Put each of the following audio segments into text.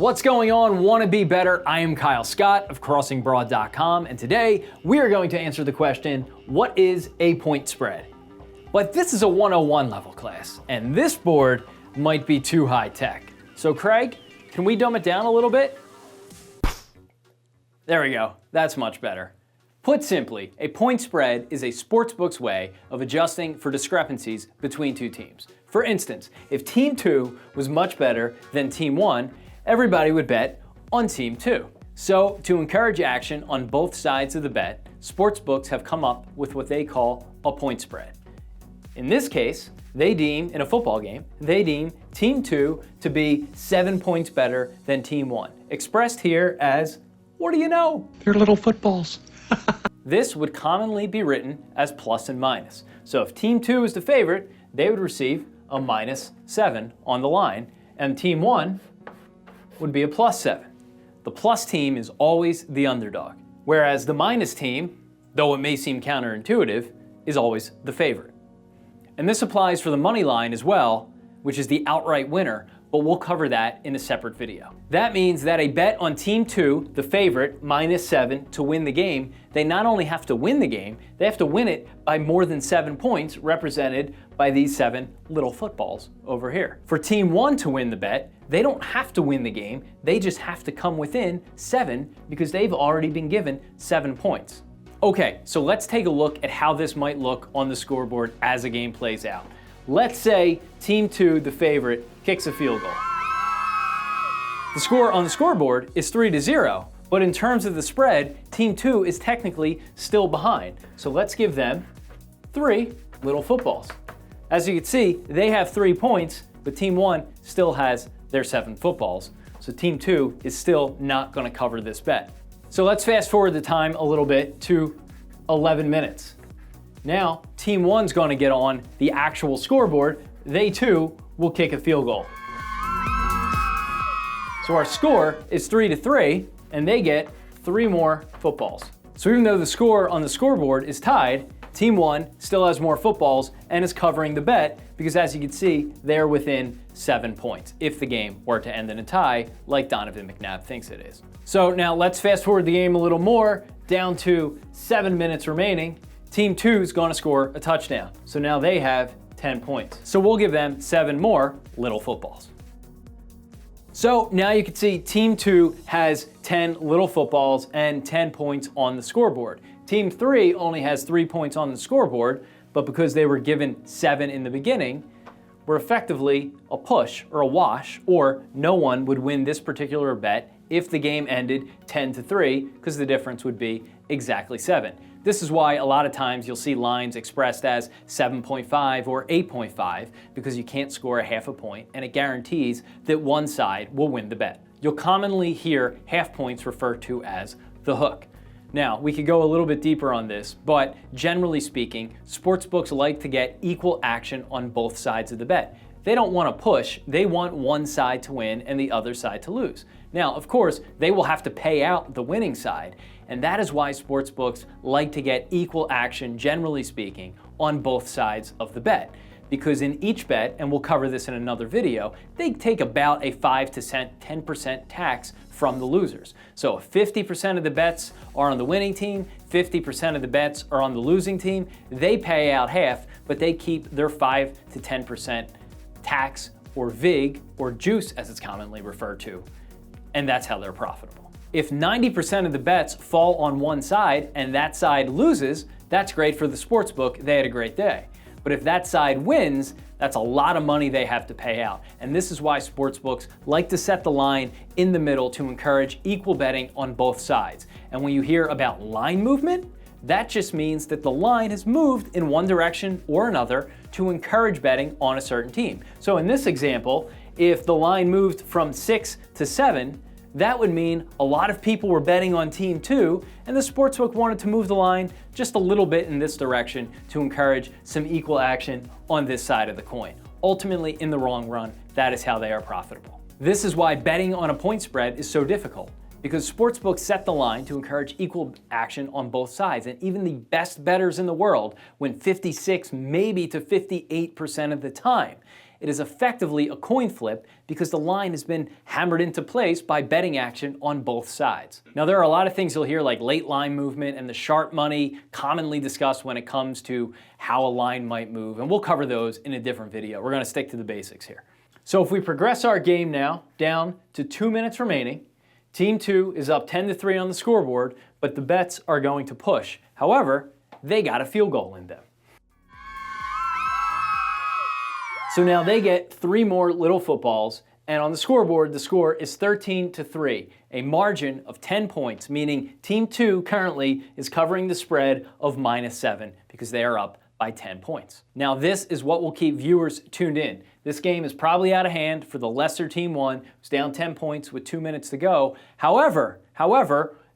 What's going on, wanna be better? I am Kyle Scott of crossingbroad.com, and today we are going to answer the question, what is a point spread? But this is a 101 level class, and this board might be too high tech. So Craig, can we dumb it down a little bit? There we go, that's much better. Put simply, a point spread is a sportsbook's way of adjusting for discrepancies between two teams. For instance, if Team 2 was much better than Team 1, everybody would bet on Team 2. So, to encourage action on both sides of the bet, sportsbooks have come up with what they call a point spread. In this case, in a football game, they deem Team 2 to be 7 points better than Team 1, expressed here as, what do you know? They're little footballs. This would commonly be written as plus and minus. So if Team 2 is the favorite, they would receive a -7 on the line, and Team 1 would be a +7. The plus team is always the underdog, whereas the minus team, though it may seem counterintuitive, is always the favorite. And this applies for the money line as well, which is the outright winner, but we'll cover that in a separate video. That means that a bet on Team 2, the favorite, -7 to win the game, they not only have to win the game, they have to win it by more than 7 points, represented by these 7 little footballs over here. For Team 1 to win the bet, they don't have to win the game, they just have to come within 7 because they've already been given 7 points. Okay, so let's take a look at how this might look on the scoreboard as the game plays out. Let's say Team 2, the favorite, kicks a field goal. The score on the scoreboard is 3-0, but in terms of the spread, Team 2 is technically still behind. So let's give them 3 little footballs. As you can see, they have 3 points, but Team 1 still has their 7 footballs. So Team 2 is still not gonna cover this bet. So let's fast forward the time a little bit to 11 minutes. Now, Team 1's gonna get on the actual scoreboard. They too will kick a field goal. So our score is 3-3, and they get 3 more footballs. So even though the score on the scoreboard is tied, Team 1 still has more footballs and is covering the bet because, as you can see, they're within 7 points if the game were to end in a tie, like Donovan McNabb thinks it is. So now let's fast forward the game a little more, down to 7 minutes remaining. Team 2 is going to score a touchdown. So now they have 10 points. So we'll give them 7 more little footballs. So now you can see Team 2 has 10 little footballs and 10 points on the scoreboard. Team 3 only has 3 points on the scoreboard, but because they were given 7 in the beginning, were effectively a push or a wash, or no one would win this particular bet if the game ended 10-3, because the difference would be exactly 7. This is why a lot of times you'll see lines expressed as 7.5 or 8.5 because you can't score a half a point and it guarantees that one side will win the bet. You'll commonly hear half points referred to as the hook. Now, we could go a little bit deeper on this, but generally speaking, sportsbooks like to get equal action on both sides of the bet. They don't want to push, they want one side to win and the other side to lose. Now, of course, they will have to pay out the winning side, and that is why sportsbooks like to get equal action, generally speaking, on both sides of the bet. Because in each bet, and we'll cover this in another video, they take about a 5 to 10% tax from the losers. So if 50% of the bets are on the winning team, 50% of the bets are on the losing team, they pay out half, but they keep their 5 to 10% tax, or VIG, or juice as it's commonly referred to, and that's how they're profitable. If 90% of the bets fall on one side and that side loses, that's great for the sportsbook, they had a great day. But if that side wins, that's a lot of money they have to pay out. And this is why sportsbooks like to set the line in the middle to encourage equal betting on both sides. And when you hear about line movement, that just means that the line has moved in one direction or another to encourage betting on a certain team. So in this example, if the line moved from 6 to 7, that would mean a lot of people were betting on Team 2, and the sportsbook wanted to move the line just a little bit in this direction to encourage some equal action on this side of the coin. Ultimately, in the long run, that is how they are profitable. This is why betting on a point spread is so difficult, because sportsbooks set the line to encourage equal action on both sides, and even the best bettors in the world win 56, maybe to 58% of the time. it is effectively a coin flip because the line has been hammered into place by betting action on both sides. Now, there are a lot of things you'll hear like late line movement and the sharp money commonly discussed when it comes to how a line might move, and we'll cover those in a different video. We're going to stick to the basics here. So if we progress our game now down to 2 minutes remaining, Team 2 is up 10-3 on the scoreboard, but the bets are going to push. However, they got a field goal in them. So now they get 3 more little footballs, and on the scoreboard, the score is 13-3, a margin of 10 points, meaning Team 2 currently is covering the spread of -7 because they are up by 10 points. Now this is what will keep viewers tuned in. This game is probably out of hand for the lesser Team 1, who's down 10 points with 2 minutes to go. However,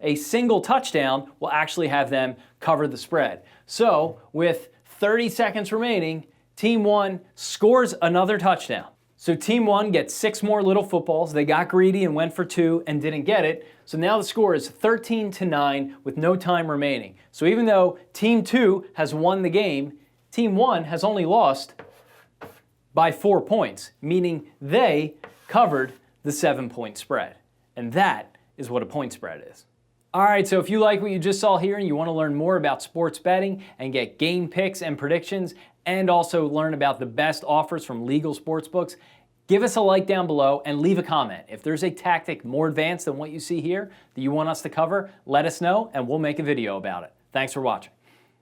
a single touchdown will actually have them cover the spread. So with 30 seconds remaining, Team 1 scores another touchdown. So Team 1 gets 6 more little footballs. They got greedy and went for 2 and didn't get it. So now the score is 13-9 with no time remaining. So even though Team 2 has won the game, Team 1 has only lost by 4 points, meaning they covered the 7-point spread. And that is what a point spread is. All right, so if you like what you just saw here and you want to learn more about sports betting and get game picks and predictions and also learn about the best offers from legal sports books, give us a like down below and leave a comment. If there's a tactic more advanced than what you see here that you want us to cover, let us know and we'll make a video about it. Thanks for watching.